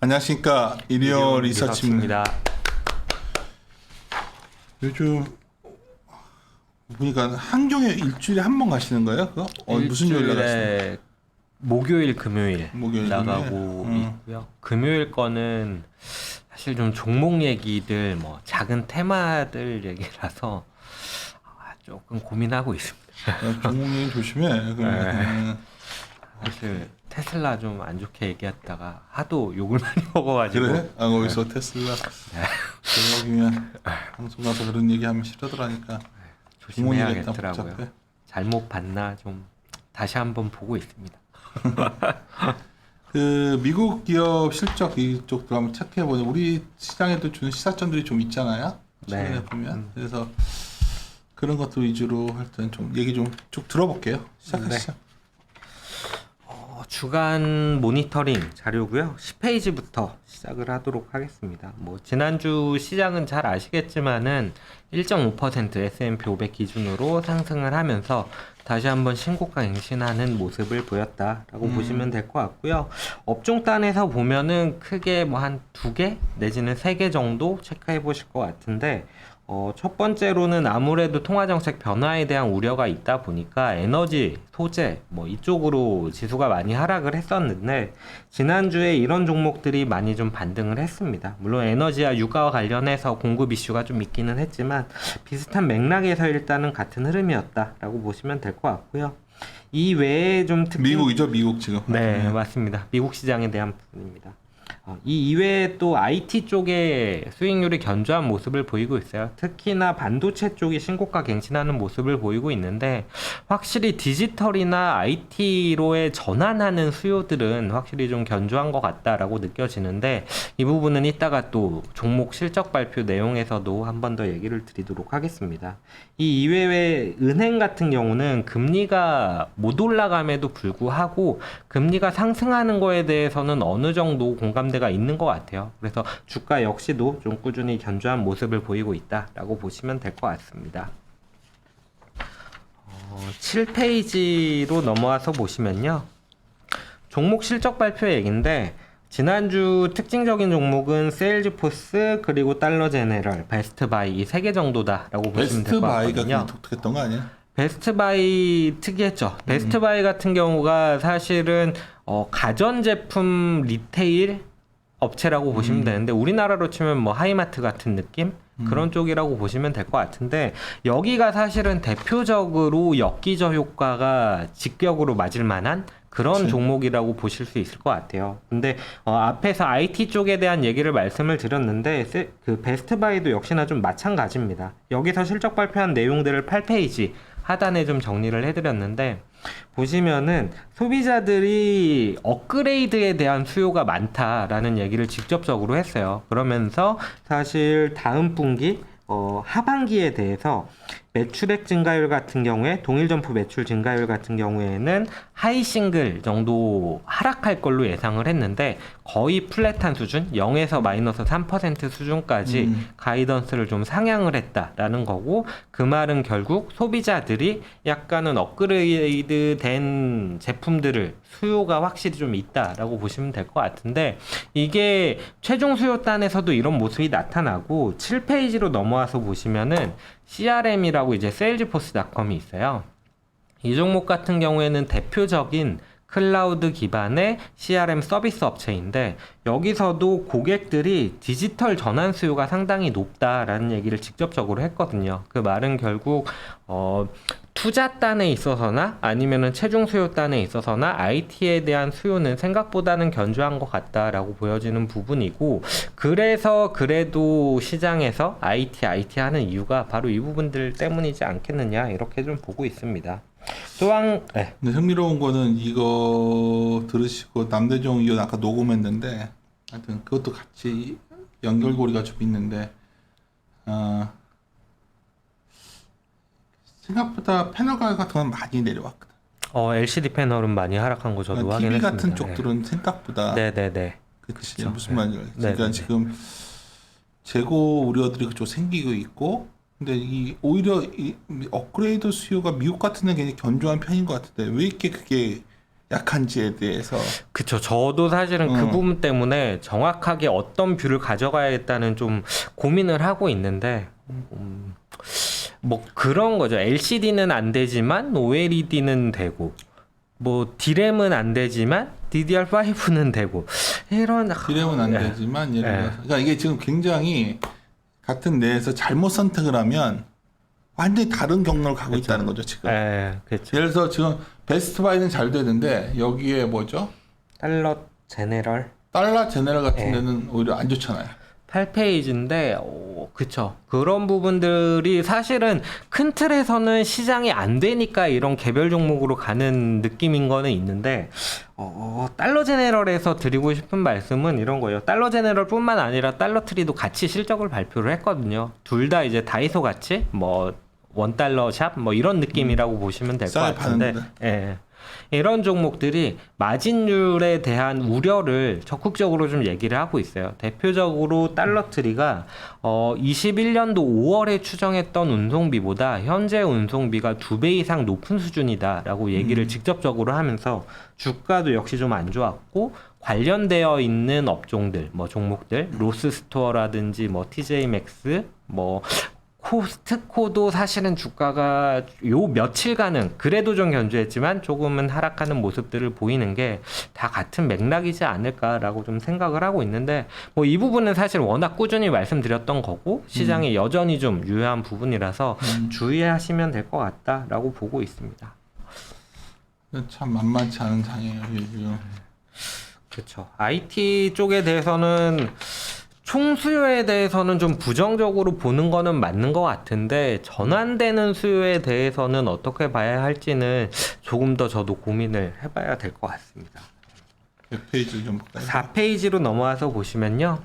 안녕하십니까. 일요 리서치입니다. 요즘 보니까 한경에 일주일에 한 번 가시는 거예요? 그거? 무슨 요일 나가시나요? 목요일, 금요일 나가고 금요일? 있고요. 금요일 거는 사실 좀 종목 얘기들, 뭐 작은 테마들 얘기라서 조금 고민하고 있습니다. 종목님 조심해. 그러면. 사실 테슬라 좀 안 좋게 얘기했다가 하도 욕을 많이 먹어가지고. 그래? 거기서 테슬라 들어가면 방송 가서 그런 얘기하면 싫어더라니까. 조심해야겠더라고요. 잘못 봤나 좀 다시 한번 보고 있습니다. 그 미국 기업 실적 이쪽도 한번 체크해 보면 우리 시장에도 주는 시사점들이 좀 있잖아요. 최근에 네. 보면 그래서 그런 것들 위주로 하여튼 좀 얘기 좀 쭉 들어볼게요. 시작하시죠. 주간 모니터링 자료고요. 10페이지부터 시작을 하도록 하겠습니다. 뭐 지난주 시장은 잘 아시겠지만은 1.5% S&P 500 기준으로 상승을 하면서 다시 한번 신고가 갱신하는 모습을 보였다라고 보시면 될 것 같고요. 업종단에서 보면은 크게 뭐 한 2개 내지는 3개 정도 체크해 보실 것 같은데 첫 번째로는 아무래도 통화정책 변화에 대한 우려가 있다 보니까 에너지, 소재 뭐 이쪽으로 지수가 많이 하락을 했었는데 지난주에 이런 종목들이 많이 좀 반등을 했습니다. 물론 에너지와 유가와 관련해서 공급 이슈가 좀 있기는 했지만 비슷한 맥락에서 일단은 같은 흐름이었다라고 보시면 될 것 같고요. 이 외에 좀 미국이죠, 미국 지금. 네, 맞습니다. 미국 시장에 대한 부분입니다. 이 이외에 또 IT 쪽에 수익률이 견조한 모습을 보이고 있어요. 특히나 반도체 쪽이 신고가 갱신하는 모습을 보이고 있는데 확실히 디지털이나 IT로의 전환하는 수요들은 확실히 좀 견조한 것 같다라고 느껴지는데 이 부분은 이따가 또 종목 실적 발표 내용에서도 한 번 더 얘기를 드리도록 하겠습니다. 이 이외에 은행 같은 경우는 금리가 못 올라감에도 불구하고 금리가 상승하는 거에 대해서는 어느 정도 공감대가 있는 것 같아요. 그래서 주가 역시도 좀 꾸준히 견조한 모습을 보이고 있다라고 보시면 될 것 같습니다. 7페이지로 넘어와서 보시면요. 종목 실적 발표 얘기인데 지난주 특징적인 종목은 세일즈포스 그리고 달러 제네럴, 베스트바이 이 3개 정도다라고 보시면 될 것 같거든요. 베스트바이가 독특했던 거 아니야? 베스트바이 특이했죠. 베스트바이 같은 경우가 사실은 가전제품 리테일 업체라고 보시면 되는데 우리나라로 치면 뭐 하이마트 같은 느낌? 그런 쪽이라고 보시면 될 것 같은데 여기가 사실은 대표적으로 역기저 효과가 직격으로 맞을 만한 그런 종목이라고 보실 수 있을 것 같아요. 근데 앞에서 IT 쪽에 대한 얘기를 말씀을 드렸는데 그 베스트바이도 역시나 좀 마찬가지입니다. 여기서 실적 발표한 내용들을 8페이지 하단에 좀 정리를 해드렸는데 보시면은 소비자들이 업그레이드에 대한 수요가 많다라는 얘기를 직접적으로 했어요. 그러면서 사실 다음 분기 하반기에 대해서 매출액 증가율 같은 경우에 동일 점포 매출 증가율 같은 경우에는 하이 싱글 정도 하락할 걸로 예상을 했는데 거의 플랫한 수준 0에서 마이너스 3% 수준까지 가이던스를 좀 상향을 했다라는 거고 그 말은 결국 소비자들이 약간은 업그레이드 된 제품들을 수요가 확실히 좀 있다라고 보시면 될 것 같은데 이게 최종 수요단에서도 이런 모습이 나타나고 7페이지로 넘어와서 보시면은 CRM이라고 이제 세일즈포스닷컴이 있어요. 이 종목 같은 경우에는 대표적인 클라우드 기반의 CRM 서비스 업체인데 여기서도 고객들이 디지털 전환 수요가 상당히 높다라는 얘기를 직접적으로 했거든요. 그 말은 결국 투자단에 있어서나 아니면은 최종 수요단에 있어서나 IT에 대한 수요는 생각보다는 견조한 것 같다라고 보여지는 부분이고 그래서 그래도 시장에서 IT 하는 이유가 바로 이 부분들 때문이지 않겠느냐 이렇게 좀 보고 있습니다. 또한 근데 흥미로운 거는 이거 들으시고 남대종 의원 아까 녹음했는데 하여튼 그것도 같이 연결고리가 좀 있는데 생각보다 패널 가격 같은 건 많이 내려왔거든. LCD 패널은 많이 하락한 거 저도 TV 확인했습니다. 같은 쪽들은 생각보다 네네네. 그치 그쵸. 무슨 말인지 알겠지. 네네네. 그러니까 지금 재고 우려들이 그쪽 생기고 있고 근데 오히려 이 업그레이드 수요가 미국 같은 데 굉장히 견조한 편인 것 같은데 왜 이렇게 그게 약한지에 대해서 그쵸. 저도 사실은 그 어. 부분 때문에 정확하게 어떤 뷰를 가져가야겠다는 좀 고민을 하고 있는데, 뭐 그런 거죠. LCD는 안 되지만 OLED는 되고, 뭐 D램은 안 되지만 DDR5는 되고, 이런 디램은 안 예. 되지만 예를 예. 들어서 그러니까 이게 지금 굉장히 같은 내에서 잘못 선택을 하면 완전히 다른 경로를 가고 있다는 거죠 지금. 예, 그렇죠. 예를 들어서 지금 베스트 바이는 잘 되는데 여기에 뭐죠? 달러 제네럴 달러 제네럴 같은 예. 데는 오히려 안 좋잖아요. 8페이지인데, 그쵸. 그런 부분들이 사실은 큰 틀에서는 시장이 안 되니까 이런 개별 종목으로 가는 느낌인 거는 있는데, 달러 제네럴에서 드리고 싶은 말씀은 이런 거예요. 달러 제네럴 뿐만 아니라 달러 트리도 같이 실적을 발표를 했거든요. 둘 다 이제 다이소 같이, 뭐, 원달러 샵, 뭐 이런 느낌이라고 보시면 될 것 싸게 같은데, 파는데. 예. 이런 종목들이 마진율에 대한 우려를 적극적으로 좀 얘기를 하고 있어요. 대표적으로 달러트리가 21년도 5월에 추정했던 운송비보다 현재 운송비가 2배 이상 높은 수준이다라고 얘기를 직접적으로 하면서 주가도 역시 좀 안 좋았고 관련되어 있는 업종들, 뭐 종목들, 로스스토어라든지 뭐 TJ맥스, 뭐 코스트코도 사실은 주가가 요 며칠간은 그래도 좀 견조했지만 조금은 하락하는 모습들을 보이는 게 다 같은 맥락이지 않을까라고 좀 생각을 하고 있는데 뭐 이 부분은 사실 워낙 꾸준히 말씀드렸던 거고 시장에 여전히 좀 유효한 부분이라서 주의하시면 될 것 같다라고 보고 있습니다. 참 만만치 않은 장이에요 요즘. 그렇죠. IT 쪽에 대해서는 총수요에 대해서는 좀 부정적으로 보는 거는 맞는 것 같은데 전환되는 수요에 대해서는 어떻게 봐야 할지는 조금 더 저도 고민을 해봐야 될 것 같습니다. 몇 페이지 좀 볼까요? 4페이지로 넘어와서 보시면요.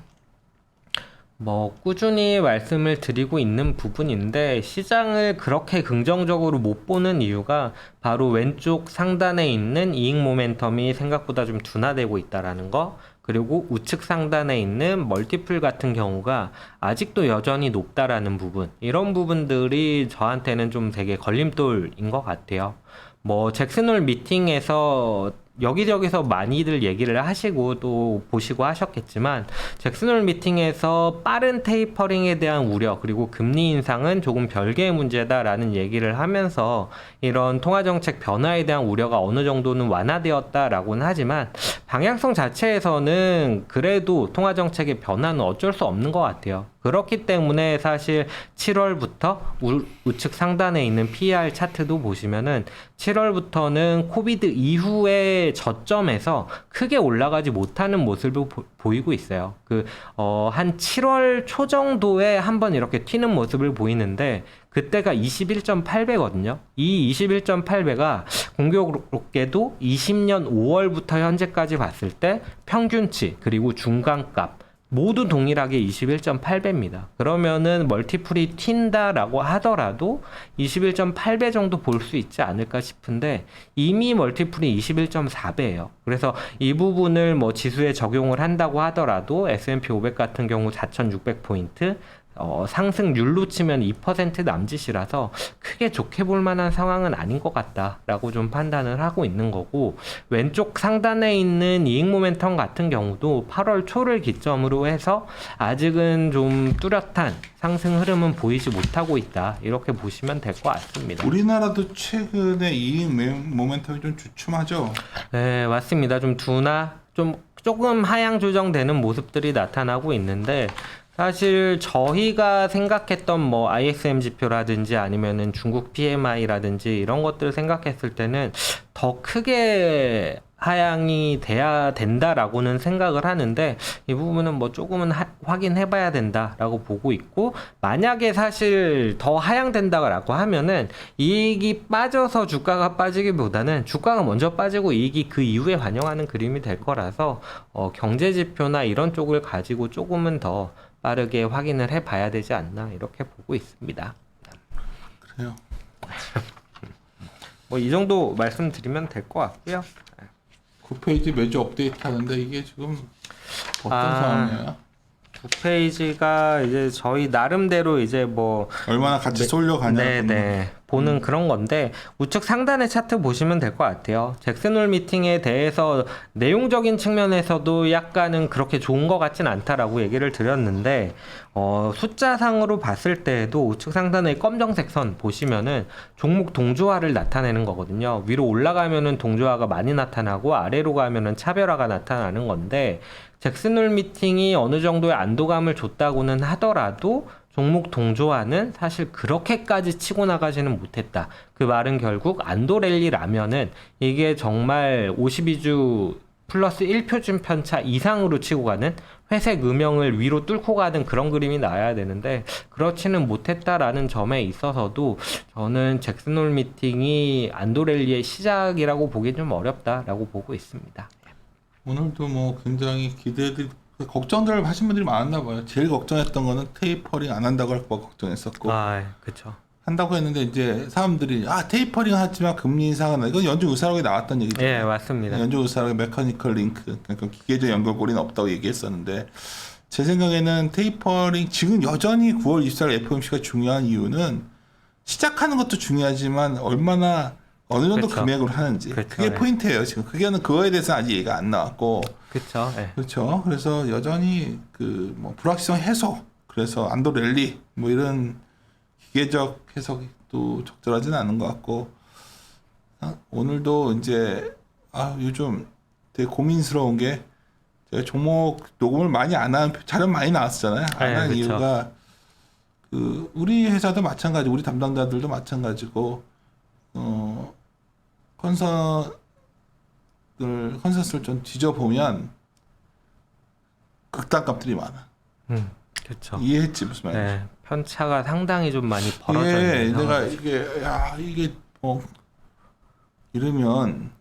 뭐 꾸준히 말씀을 드리고 있는 부분인데 시장을 그렇게 긍정적으로 못 보는 이유가 바로 왼쪽 상단에 있는 이익 모멘텀이 생각보다 좀 둔화되고 있다라는 거, 그리고 우측 상단에 있는 멀티플 같은 경우가 아직도 여전히 높다라는 부분, 이런 부분들이 저한테는 좀 되게 걸림돌인 것 같아요. 뭐 잭슨홀 미팅에서 여기저기서 많이들 얘기를 하시고 또 보시고 하셨겠지만 잭슨홀 미팅에서 빠른 테이퍼링에 대한 우려 그리고 금리 인상은 조금 별개의 문제다라는 얘기를 하면서 이런 통화정책 변화에 대한 우려가 어느 정도는 완화되었다라고는 하지만 방향성 자체에서는 그래도 통화정책의 변화는 어쩔 수 없는 것 같아요. 그렇기 때문에 사실 7월부터 우측 상단에 있는 PER 차트도 보시면은 7월부터는 코비드 이후의 저점에서 크게 올라가지 못하는 모습을 보이고 있어요. 한 7월 초 정도에 한번 이렇게 튀는 모습을 보이는데 그때가 21.8배거든요. 이 21.8배가 공교롭게도 20년 5월부터 현재까지 봤을 때 평균치 그리고 중간값 모두 동일하게 21.8배입니다. 그러면은 멀티플이 튄다라고 하더라도 21.8배 정도 볼 수 있지 않을까 싶은데 이미 멀티플이 21.4배예요. 그래서 이 부분을 뭐 지수에 적용을 한다고 하더라도 S&P 500 같은 경우 4,600포인트, 상승률로 치면 2% 남짓이라서 크게 좋게 볼 만한 상황은 아닌 것 같다라고 좀 판단을 하고 있는 거고, 왼쪽 상단에 있는 이익 모멘텀 같은 경우도 8월 초를 기점으로 해서 아직은 좀 뚜렷한 상승 흐름은 보이지 못하고 있다, 이렇게 보시면 될 것 같습니다. 우리나라도 최근에 이익 모멘텀이 좀 주춤하죠. 네, 맞습니다. 좀 조금 하향 조정되는 모습들이 나타나고 있는데 사실 저희가 생각했던 뭐 ISM 지표라든지 아니면은 중국 PMI라든지 이런 것들을 생각했을 때는 더 크게 하향이 돼야 된다라고는 생각을 하는데 이 부분은 뭐 조금은 확인해 봐야 된다라고 보고 있고, 만약에 사실 더 하향된다라고 하면은 이익이 빠져서 주가가 빠지기보다는 주가가 먼저 빠지고 이익이 그 이후에 반영하는 그림이 될 거라서 경제 지표나 이런 쪽을 가지고 조금은 더 빠르게 확인을 해 봐야 되지 않나, 이렇게 보고 있습니다. 그래요. 뭐 이 정도 말씀드리면 될 것 같고요. 9페이지 매주 업데이트 하는데 이게 지금 어떤 아. 상황이에요? 9페이지가 이제 저희 나름대로 이제 뭐 얼마나 같이 쏠려가냐. 네네 보는 그런 건데 우측 상단의 차트 보시면 될 것 같아요. 잭슨홀 미팅에 대해서 내용적인 측면에서도 약간은 그렇게 좋은 것 같진 않다라고 얘기를 드렸는데 숫자상으로 봤을 때에도 우측 상단의 검정색 선 보시면은 종목 동조화를 나타내는 거거든요. 위로 올라가면은 동조화가 많이 나타나고 아래로 가면은 차별화가 나타나는 건데 잭슨홀 미팅이 어느 정도의 안도감을 줬다고는 하더라도 종목 동조화는 사실 그렇게까지 치고 나가지는 못했다. 그 말은 결국 안도 랠리라면은 이게 정말 52주 플러스 1표준 편차 이상으로 치고 가는 회색 음영을 위로 뚫고 가는 그런 그림이 나와야 되는데 그렇지는 못했다라는 점에 있어서도 저는 잭슨홀 미팅이 안도 랠리의 시작이라고 보기 좀 어렵다라고 보고 있습니다. 오늘도 뭐 굉장히 걱정들 하신 분들이 많았나 봐요. 제일 걱정했던 거는 테이퍼링 안 한다고 할 거 걱정했었고 그렇죠. 한다고 했는데 이제 사람들이 테이퍼링 하지만 금리 인상은 이건 연준 의사록에 나왔던 얘기죠. 예, 맞습니다. 연준 의사록에 메커니컬 링크 그러니까 기계적 연결고리는 없다고 얘기했었는데 제 생각에는 테이퍼링 지금 여전히 9월 24일 FOMC가 중요한 이유는 시작하는 것도 중요하지만 얼마나 어느 정도 그쵸. 금액으로 하는지 그쵸, 그게 예. 포인트예요. 지금 그거에 대해서는 아직 얘기가 안 나왔고 그렇죠. 예. 그렇죠. 그래서 여전히 뭐 불확실성 해소 그래서 안도 랠리 뭐 이런 기계적 해석이 또 적절하지는 않은 것 같고 오늘도 이제 요즘 되게 고민스러운 게 제가 종목 녹음을 많이 안 한 자료 많이 나왔었잖아요. 안 한 그쵸. 이유가 우리 회사도 마찬가지, 우리 담당자들도 마찬가지고 컨센서스를 좀 뒤져보면 극단값들이 많아. 그렇죠. 이해했지 무슨 말인지. 네, 편차가 상당히 좀 많이 벌어져 예, 있는 내가 상황이죠. 이게 이러면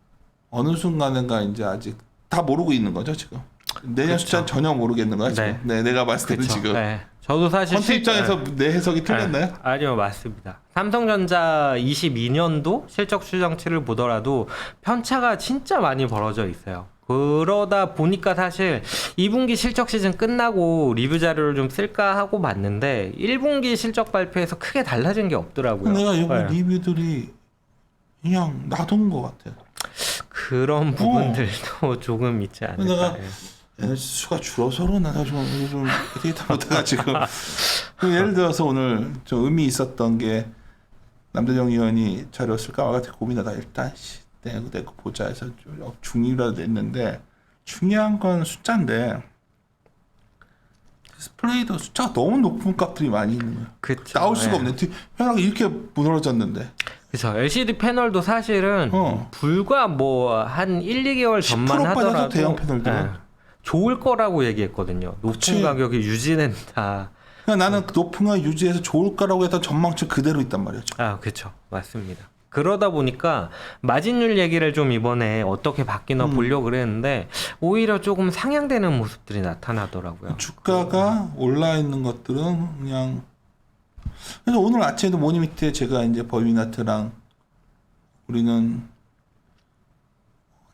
어느 순간인가 이제 아직 다 모르고 있는 거죠 지금. 내년 그쵸. 숫자는 전혀 모르겠는 거야 지금. 네, 내가 봤을 때는 그쵸. 지금. 네. 저도 사실 컨트 입장에서 내 해석이 틀렸나요? 아니요, 맞습니다. 삼성전자 22년도 실적 추정치를 보더라도 편차가 진짜 많이 벌어져 있어요. 그러다 보니까 사실 2분기 실적 시즌 끝나고 리뷰 자료를 좀 쓸까 하고 봤는데 1분기 실적 발표에서 크게 달라진 게 없더라고요. 내가 이번 네. 리뷰들이 그냥 놔둔 것 같아. 그런 부분들도 조금 있지 않을까. 내가 예. 에너지 수가 줄어서 그러나 좀 데이터 보다가 지금 예를 들어서 오늘 좀 의미 있었던 게 남대정 의원이 자료 쓸까 와 같은 고민하다 일단 내고 보자 해서 좀 중위라도 냈는데 중요한 건 숫자인데 디스플레이도 숫자가 너무 높은 값들이 많이 있는 거야. 그쵸. 나올 수가 예. 없네. 편하게 이렇게 무너졌는데. 그렇죠. LCD 패널도 사실은 불과 뭐 한 1, 2개월 전만 10% 빠져도 하더라도 대형 패널들은. 좋을 거라고 얘기했거든요. 높은 그치. 가격이 유지된다. 그러니까 나는 높은 거 유지해서 좋을까라고 했던 전망치 그대로 있단 말이죠. 그렇죠. 맞습니다. 그러다 보니까 마진율 얘기를 좀 이번에 어떻게 바뀌나 보려고 그랬는데 오히려 조금 상향되는 모습들이 나타나더라고요. 주가가 올라 있는 것들은 그냥 그래서 오늘 아침에도 모니 밑에 제가 이제 버미나트랑 우리는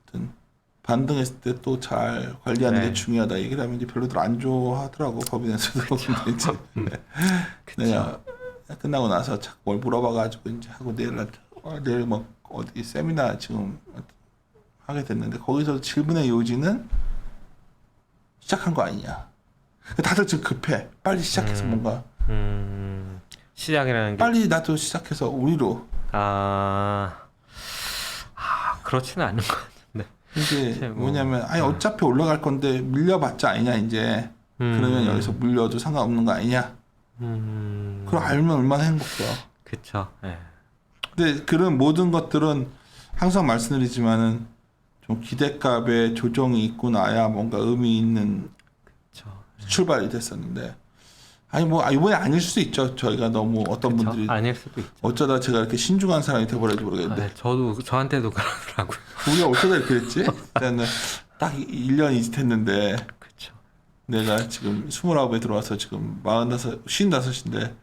하여튼 반등했을 때 또 잘 관리하는 네. 게 중요하다 얘기를 하면 이제 별로들 안 좋아하더라고 버미나트도 근데 이제 내가 끝나고 나서 자꾸 뭘 물어봐가지고 이제 하고 내일 뭐 어디 세미나 지금 하게 됐는데 거기서 질문의 요지는 시작한 거 아니냐. 다들 지금 급해. 빨리 시작해서 뭔가 시작이라는 게 빨리 나도 시작해서 우리로. 그렇지는 않은 것 같은데. 이게 뭐냐면 어차피 올라갈 건데 밀려봤자 아니냐 이제. 그러면 여기서 물려도 상관없는 거 아니냐. 그걸 알면 얼마나 행복해요. 그렇죠. 네. 근데 그런 모든 것들은 항상 말씀드리지만은 좀 기대값에 조정이 있고 나야 뭔가 의미 있는 그쵸. 출발이 됐었는데 뭐 이번에 아닐 수도 있죠. 저희가 너무 어떤 그쵸? 분들이 아닐 수도 있죠. 어쩌다 제가 이렇게 신중한 사람이 돼버릴지 모르겠는데 저한테도 그러더라고요. 우리가 어쩌다 이렇게 됐지? 일단은 딱 1년이 됐는데 그렇죠. 내가 지금 29에 들어와서 지금 55인데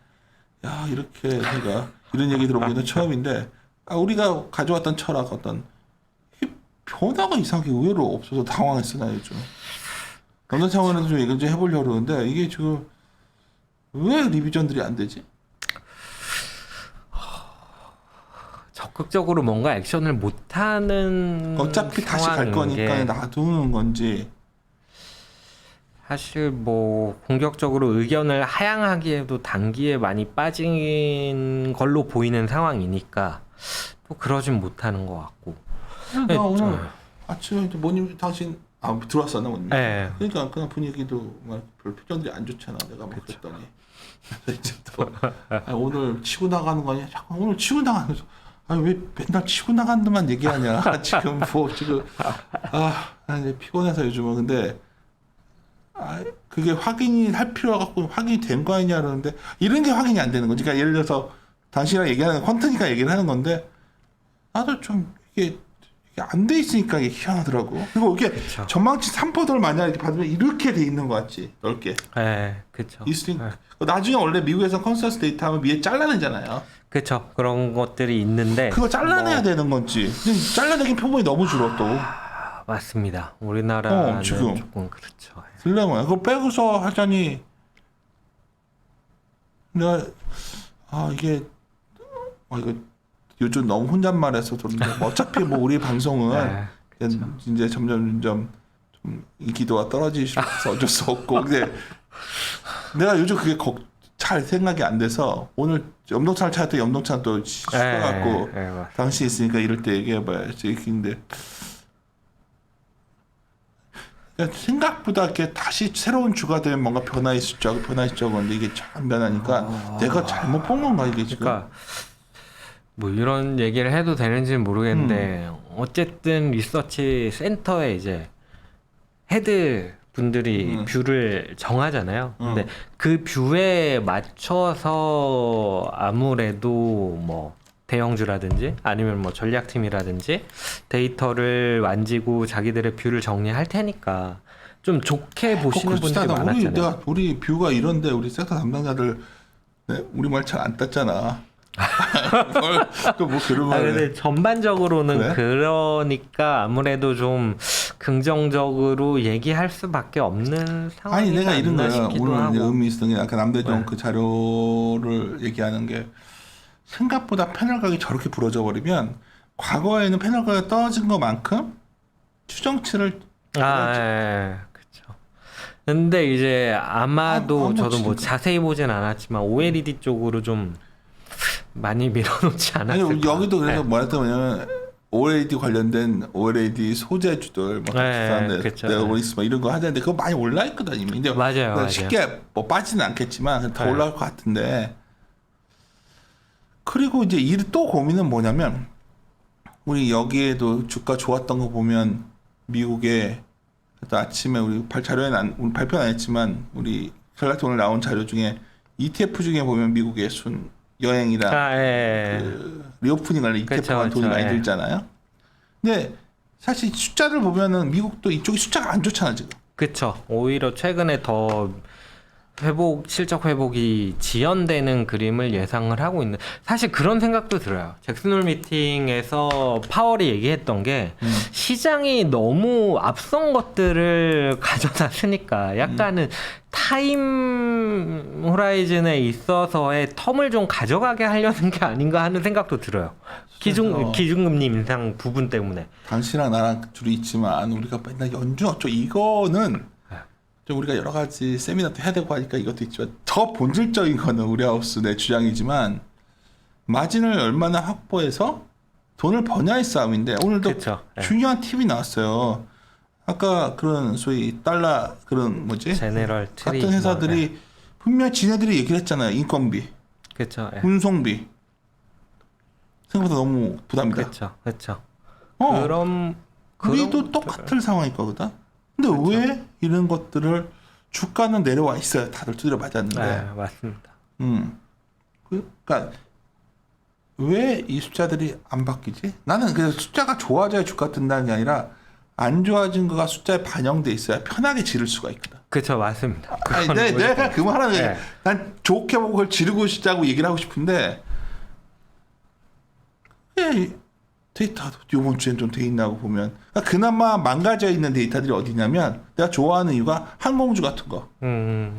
야 이렇게 내가 이런 얘기 들어보기는 처음인데 우리가 가져왔던 철학 어떤 변화가 이상하게 의외로 없어서 당황했어 나 요즘. 어느 차원에서 좀 얘기 좀 해보려고 그러는데 이게 지금 왜 리비전들이 안 되지? 적극적으로 뭔가 액션을 못하는 어차피 다시 갈 상황인 거니까 게 놔두는 건지. 사실 뭐 공격적으로 의견을 하향하기에도 단기에 많이 빠진 걸로 보이는 상황이니까 또 그러진 못하는 것 같고. 나 오늘 아침에 이제 모님 당신 들어왔었나 모님. 네. 그러니까 그냥 분위기도 막 별 표정들이 안 좋잖아. 내가 막 그랬더니 이제 또 오늘 치고 나가는 거 아니야? 자꾸 오늘 치고 나가는 거. 아니 왜 맨날 치고 나가는 데만 얘기하냐? 지금 뭐 지금 나 이제 피곤해서 요즘은 근데 그게 확인이 할 필요가 갖고 확인이 된 거 아니냐 그러는데 이런 게 확인이 안 되는 거지. 그러니까 예를 들어서 당신이랑 얘기하는 컨트니까 얘기를 하는 건데 나도 좀 이게 안 돼 있으니까 이게 희한하더라고. 그리고 이게 그쵸. 전망치 3%를 만약 이렇게 받으면 이렇게 돼 있는 거 같지 넓게. 네, 그렇죠. 나중에 원래 미국에서 컨센서스 데이터 하면 위에 잘라내잖아요. 그렇죠. 그런 것들이 있는데 그거 잘라내야 뭐, 되는 건지. 근데 잘라내긴 표본이 너무 줄어 또. 맞습니다. 우리나라는 지금. 조금 그렇죠. 딜레마야. 그거 빼고서 하자니 내가 이게 이거 요즘 너무 혼잣말해서 그런데 뭐 어차피 뭐 우리 방송은 네, 이제 점점 좀 인기도가 떨어지셔서 어쩔 수 없고 근데 내가 요즘 그게 잘 생각이 안 돼서 오늘 염동찬을 찾았더니 염동찬 또 쉬어갖고 당시 있으니까 이럴 때 얘기해봐야지. 근데 그러니까 생각보다 이렇게 다시 새로운 주가 되면 뭔가 변화 있을 줄 알고 변화 있을 줄 알고 근데 이게 잘 변하니까 내가 잘못 본 건가 이게 지금. 그러니까 뭐 이런 얘기를 해도 되는지는 모르겠는데 어쨌든 리서치 센터에 이제 헤드 분들이 뷰를 정하잖아요. 근데 그 뷰에 맞춰서 아무래도 뭐 대형주라든지 아니면 뭐 전략팀이라든지 데이터를 만지고 자기들의 뷰를 정리할 테니까 좀 좋게 보시는 분들이 많았잖아요. 우리 뷰가 이런데 우리 섹터 담당자들 우리 말 잘 안 땄잖아. 또뭐 그런 말. 근데 전반적으로는 그래? 그러니까 아무래도 좀 긍정적으로 얘기할 수밖에 없는 상황이 아니 내가 이런 거야. 싶기도 오늘 하고. 의미 있었던 게 아까 남대정 네. 그 자료를 얘기하는 게 생각보다 패널 가격이 저렇게 부러져 버리면 과거에는 패널 가격이 떨어진 것만큼 추정치를 그렇죠. 근데 이제 아마도 저도 뭐 치니까. 자세히 보진 않았지만 OLED 쪽으로 좀 많이 밀어놓지 아니 않았을까. 여기도 그래서 뭐랬냐면 OLED 관련된 OLED 소재주들 뭐 비싼데 그쵸. 내가 뭐 이런 거 하자는데 그거 많이 올라 있거든 이미. 근데 맞아요. 쉽게 뭐 빠지는 않겠지만 더 네. 올라갈 것 같은데. 그리고 이제 또 고민은 뭐냐면 우리 여기에도 주가 좋았던 거 보면 미국에 아침에 우리 자료에는 우리 발표는 안 했지만 우리 전략 오늘 나온 자료 중에 ETF 중에 보면 미국의 여행이랑 그 리오프닝 관련 ETF가 돈이 많이 들잖아요. 근데 사실 숫자를 보면은 미국도 이쪽이 숫자가 안 좋잖아 지금. 그렇죠. 오히려 최근에 더 실적 회복이 지연되는 그림을 예상을 하고 있는. 사실 그런 생각도 들어요. 잭슨홀 미팅에서 파월이 얘기했던 게 시장이 너무 앞선 것들을 가져다 쓰니까 약간은 타임 호라이즌에 있어서의 텀을 좀 가져가게 하려는 게 아닌가 하는 생각도 들어요. 기준금리 인상 부분 때문에. 당신이랑 나랑 둘이 있지만 우리가 맨날 연준 어쩌 이거는 좀 우리가 여러 가지 세미나도 해야 되고 하니까 이것도 있지만 더 본질적인 거는 우리 하우스 내 주장이지만 마진을 얼마나 확보해서 돈을 버냐의 싸움인데 오늘도 그쵸. 중요한 팁이 나왔어요. 아까 그런 소위 달러 그런 제네럴 트리 같은 회사들이 분명히 지네들이 얘기를 했잖아요. 인건비, 그렇죠. 운송비 생각보다 너무 부담이다. 그렇죠. 그럼 우리도 그런 똑같은 상황일 거거든. 근데 왜 이런 것들을 주가는 내려와 있어요. 다들 두드려 맞았는데. 맞습니다. 그러니까 왜 이 숫자들이 안 바뀌지? 나는 그래서 숫자가 좋아져야 주가 뜬다는 게 아니라 안 좋아진 거가 숫자에 반영돼 있어야 편하게 지를 수가 있거든. 그렇죠, 맞습니다. 아니, 내가 그 말하는 게 네. 난 좋게 보고 그걸 지르고 싶자고 얘기를 하고 싶은데 데이터도 이번 주엔 좀 돼 있나고 보면 그러니까 그나마 망가져 있는 데이터들이 어디냐면 내가 좋아하는 이유가 항공우주 같은 거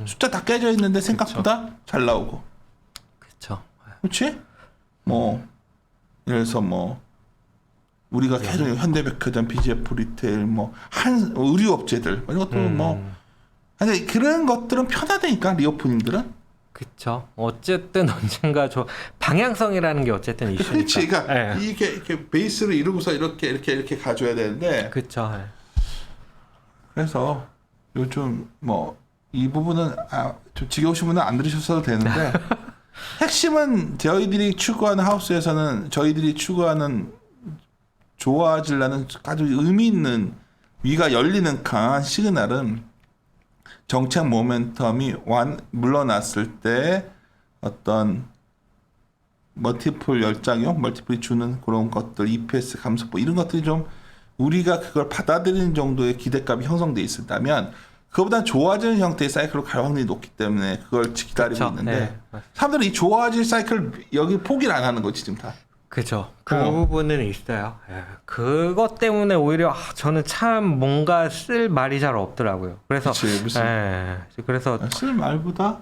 숫자 다 깨져 있는데 생각보다 잘 나오고 그렇죠. 그렇지? 뭐 예를 들어서 뭐 우리가 계속 현대백화점, BGF 리테일, 뭐 한 의류 업체들 이런 것도 뭐 근데 그런 것들은 편하다니까 리오프닝들은. 그렇죠. 어쨌든 언젠가 방향성이라는 게 어쨌든 이슈니까. 그렇지. 그러니까 예. 이렇게 베이스를 이루고서 이렇게 가줘야 되는데. 그렇죠. 그래서 요즘 뭐 이 부분은 좀 지겨우신 분은 안 들으셔도 되는데 핵심은 저희들이 추구하는 하우스에서는 저희들이 추구하는 좋아지려는 아주 의미 있는 위가 열리는 강한 시그널은 정책 모멘텀이 물러났을 때 어떤 멀티플 열작용, 멀티플이 주는 그런 것들, EPS 감소폭 이런 것들이 좀 우리가 그걸 받아들이는 정도의 기대감이 형성돼 있었다면 그거보다 좋아지는 형태의 사이클로 갈 확률이 높기 때문에 그걸 기다리고 그쵸, 있는데 네. 사람들이 이 좋아질 사이클 여기 포기를 안 하는 거지 지금 다. 그죠. 그 부분은 있어요. 그것 때문에 오히려 저는 참 뭔가 쓸 말이 잘 없더라고요. 그래서 그치, 무슨 그래서 쓸 말보다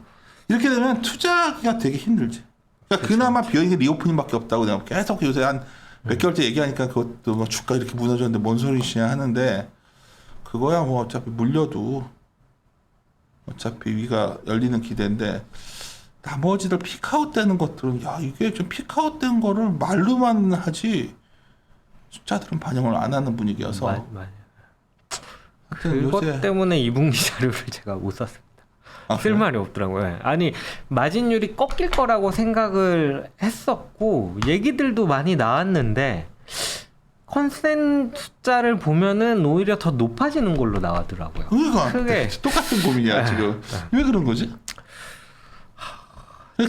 이렇게 되면 투자가 되게 힘들지. 그러니까 그나마 비어있는 리오프닝밖에 없다고 내가 계속 요새 한 몇 개월째 얘기하니까 그것도 뭐 주가 이렇게 무너졌는데 뭔 소리시냐 하는데 그거야 뭐 어차피 물려도 어차피 위가 열리는 기대인데 나머지들 피크아웃 되는 것들은 야 이게 좀 피크아웃 된 거를 말로만 하지 숫자들은 반영을 안 하는 분위기여서 맞아요. 하여튼 그것 요새 때문에 2분기 자료를 제가 못 샀습니다. 쓸 말이 없더라고요. 아니 마진율이 꺾일 거라고 생각을 했었고 얘기들도 많이 나왔는데 컨센 숫자를 보면은 오히려 더 높아지는 걸로 나왔더라고요. 그러니까 크게. 똑같은 고민이야 지금. 왜 그런 거지?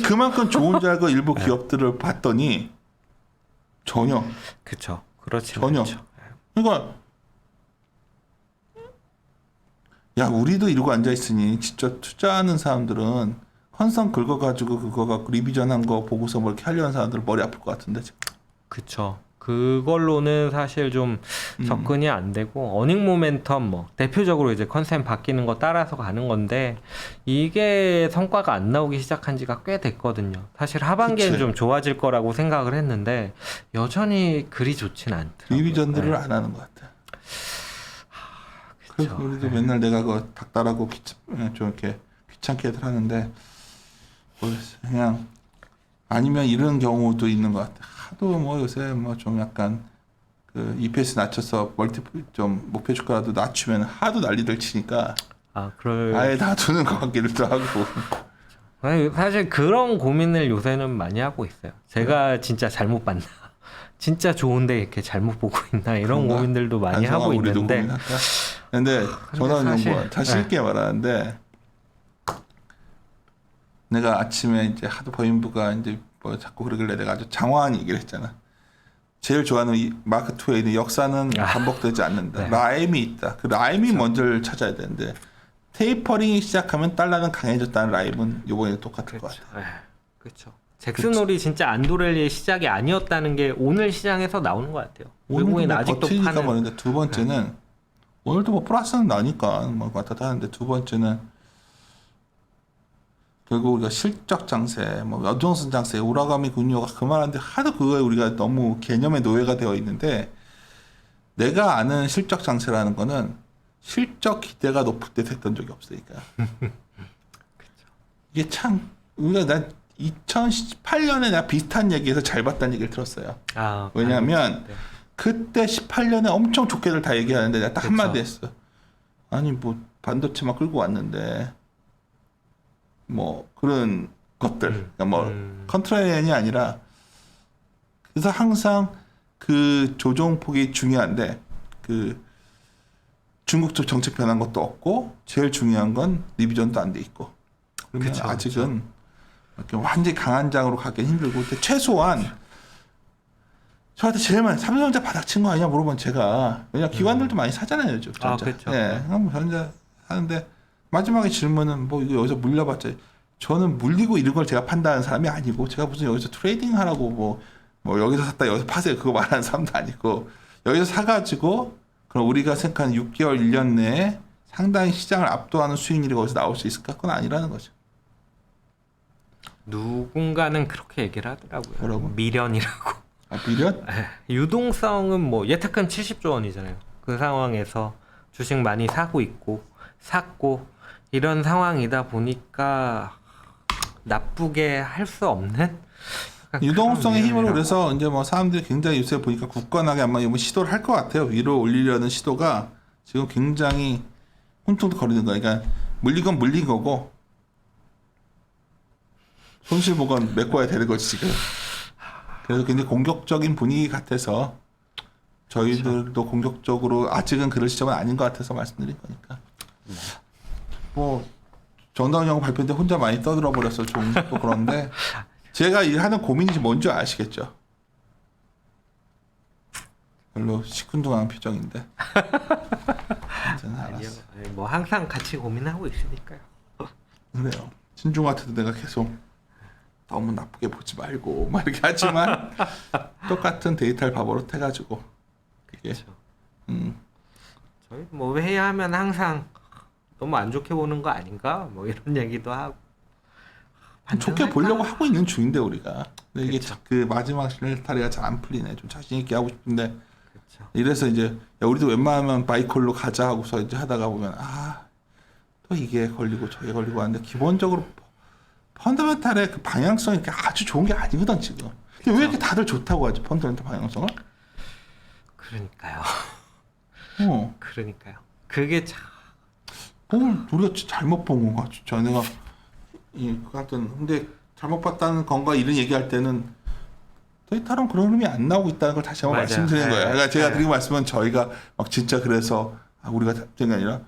그만큼 좋은 줄 알고 일부 기업들을 봤더니 전혀. 그렇죠. 그렇지. 전혀. 않죠. 그러니까 야 우리도 이러고 앉아 있으니 직접 투자하는 사람들은 컨선 긁어가지고 그거 갖고 리비전한 거 보고서 뭐 이렇게 하려는 사람들 머리 아플 것 같은데 지금. 그쵸. 그걸로는 사실 좀 접근이 안 되고 어닝 모멘텀 뭐 대표적으로 이제 컨셉 바뀌는 거 따라서 가는 건데 이게 성과가 안 나오기 시작한 지가 꽤 됐거든요. 사실 하반기에는 그치. 좀 좋아질 거라고 생각을 했는데 여전히 그리 좋진 않더라고요. 리비전들을 네. 안 하는 것 같아. 그쵸. 그래서 우리도 네. 맨날 내가 그 닥달하고 좀 이렇게 귀찮게들 하는데 모르겠어요. 그냥 아니면 이런 경우도 있는 것 같아. 하도 뭐 요새 뭐 좀 약간 그 EPS 낮춰서 멀티플 좀 목표 주가라도 낮추면 하도 난리들 치니까 아예 놔두는 것 같기도 하고. 아니, 사실 그런 고민을 요새는 많이 하고 있어요. 제가 진짜 잘못 봤나? 진짜 좋은데 이렇게 잘못 보고 있나? 이런 그런가? 고민들도 많이 반성하고 하고 우리도 있는데. 고민할까? 근데 저는 사실- 뭐 자신 있게 말하는데 내가 아침에 이제 하도 법인부가 이제 뭐 자꾸 그러길래 내가 아주 장황한 얘기를 했잖아. 제일 좋아하는 이 마크 투에 있는 역사는 반복되지 않는다. 네. 라임이 있다. 그 라임이 먼저 찾아야 되는데 테이퍼링이 시작하면 달러는 강해졌다는 라임은 이번에 똑같을 것 같아. 그렇죠. 잭슨홀이 진짜 안도렐리의 시작이 아니었다는 게 오늘 시장에서 나오는 것 같아요. 오늘도 외국인 뭐 아직도 버티니까 파는. 말인데 두 번째는 오늘도 뭐 플러스는 나니까 뭐 왔다 갔다 하는데 두 번째는 결국 우리가 실적 장세, 뭐 연종선 장세, 우라가미 군요가 그만한데 하도 그거에 우리가 너무 개념의 노예가 되어 있는데 내가 아는 실적 장세라는 거는 실적 기대가 높을 때 됐던 적이 없으니까. 이게 참 우리가 난 2018년에 내가 비슷한 얘기에서 잘 봤다는 얘기를 들었어요. 왜냐하면 네. 그때 18년에 엄청 좋게들 다 얘기하는데 내가 딱 그쵸. 한마디 했어. 아니 뭐 반도체만 끌고 왔는데 뭐 그런 것들 그러니까 뭐 컨트라이언이 아니라 그래서 항상 그 조정폭이 중요한데 그 중국 쪽 정책 변한 것도 없고 제일 중요한 건 리비전도 안 돼 있고 그러면 그쵸, 아직은 이렇게 완전히 강한 장으로 가기는 힘들고 근데 최소한 저한테 제일 많이 삼성전자 바닥친 거 아니냐 물어보면 제가 왜냐면 기관들도 많이 사잖아요 요즘 전자. 그쵸. 예, 그럼 전자 하는데 마지막에 질문은 뭐 이거 여기서 물려봤자 저는 물리고 이런 걸 제가 판단하는 사람이 아니고 제가 무슨 여기서 트레이딩 하라고 뭐 뭐 여기서 샀다 여기서 파세요 그거 말하는 사람도 아니고 여기서 사가지고 그럼 우리가 생각한 6개월 1년 내에 상당히 시장을 압도하는 수익률이 거기서 나올 수 있을까? 그건 아니라는 거죠. 누군가는 그렇게 얘기를 하더라고요. 뭐라고? 미련이라고. 아 미련? 유동성은 뭐 예탁금 70조 원이잖아요. 그 상황에서 주식 많이 사고 있고 샀고 이런 상황이다 보니까 나쁘게 할 수 없는 약간 유동성의 그런 힘으로 미련이라고. 그래서 이제 뭐 사람들이 굉장히 요새 보니까 굳건하게 아마 이번 시도를 할 것 같아요. 위로 올리려는 시도가 지금 굉장히 혼돈거리는 거예요. 그러니까 물린 건 물린 거고 손실보건 메꿔야 되는 거지 지금. 그래서 굉장히 공격적인 분위기 같아서 저희들도 공격적으로 아직은 그럴 시점은 아닌 것 같아서 말씀드린 거니까. 뭐 정다운 형 발표 때 혼자 많이 떠들어 버려서 좀 또 그런데 제가 하는 고민이 뭔지 아시겠죠? 별로 시큰둥한 표정인데. 저는 아니요. 알았어. 뭐 항상 같이 고민하고 있으니까요. 그래요. 신중한테도 내가 계속 너무 나쁘게 보지 말고 막 이렇게 하지만 똑같은 데이터를 바보로 해가지고 그게 그렇죠. 저희 뭐 회의하면 항상 너무 안 좋게 보는 거 아닌가? 뭐 이런 얘기도 하고. 좋게 반등할까? 보려고 하고 있는 중인데 우리가 근데 이게 그쵸. 그 마지막 실타리가 잘 안 풀리네. 좀 자신 있게 하고 싶은데 그렇죠. 이래서 이제 야, 우리도 웬만하면 바이콜로 가자 하고서 이제 하다가 보면 또 이게 걸리고 저게 걸리고 하는데 기본적으로 펀더멘탈의 그 방향성이 이렇게 아주 좋은 게 아니거든 지금. 근데 왜 이렇게 다들 좋다고 하지 펀더멘탈 방향성을? 그러니까요. 그러니까요. 그게 참 뭘 우리가 잘못 본 건가 진짜 내가 하여튼 근데 잘못 봤다는 건가 이런 얘기할 때는 데이터랑 그런 흐름이 안 나오고 있다는 걸 다시 한번 맞아요. 말씀드리는 네. 거예요. 그러니까 제가 네. 드린 말씀은 저희가 막 진짜 그래서 우리가 된 게 아니라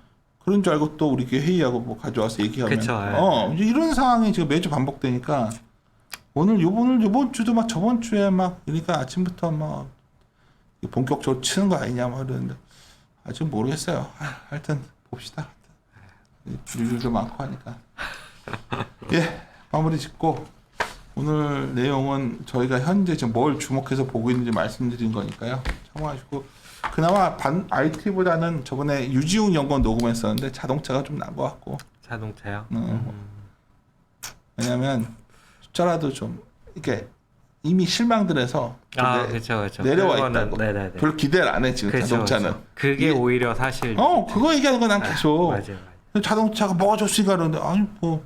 그런 줄 알고 또 우리 회의하고 뭐 가져와서 얘기하면 그쵸, 이제 이런 상황이 지금 매주 반복되니까 요번 주도 막 저번 주에 막 그러니까 아침부터 막 본격적으로 치는 거 아니냐 막 그러는데 아직 모르겠어요. 하여튼 봅시다. 리뷰도 많고 하니까 예 마무리 짓고 오늘 내용은 저희가 현재 지금 뭘 주목해서 보고 있는지 말씀드린 거니까요. 참고하시고 그나마 IT보다는 저번에 유지웅 연구원 녹음했었는데 자동차가 좀 난 것 같고 자동차요. 왜냐면 숫자라도 좀 이렇게 이미 실망들해서 그렇죠. 내려와 그거는, 있다고. 네네네. 별로 기대를 안 해 지금 그쵸, 자동차는. 그쵸. 그게 이게- 오히려 사실 그거 얘기하는 거 난 계속. 맞아요. 자동차가 뭐가 좋으니까 그러는데 아니 뭐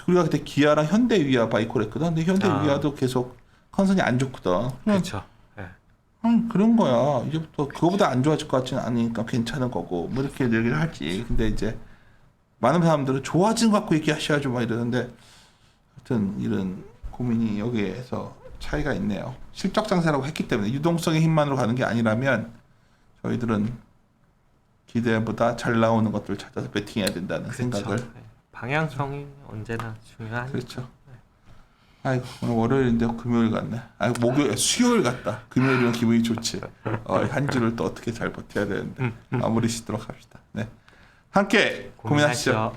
우리가 그때 기아랑 현대위아 바이콜 했거든. 근데 현대위아도 계속 컨선이 안 좋거든. 그렇죠. 그런 거야. 이제부터 그거보다 안 좋아질 것 같지는 않으니까 괜찮은 거고 뭐 이렇게 얘기를 하지. 근데 이제 많은 사람들은 좋아진 것 갖고 얘기하셔야죠 막 이러는데 하여튼 이런 고민이 여기에서 차이가 있네요. 실적 장세라고 했기 때문에 유동성의 힘만으로 가는 게 아니라면 저희들은 기대보다 잘 나오는 것들을 찾아서 배팅해야 된다는 생각을. 방향성이 언제나 중요하니까. 그렇죠. 아이고 오늘 월요일인데 금요일 같네. 수요일 같다. 금요일이면 기분이 좋지. 한 주를 또 어떻게 잘 버텨야 되는데 마무리 짓도록 합시다. 네, 함께 고민하시죠.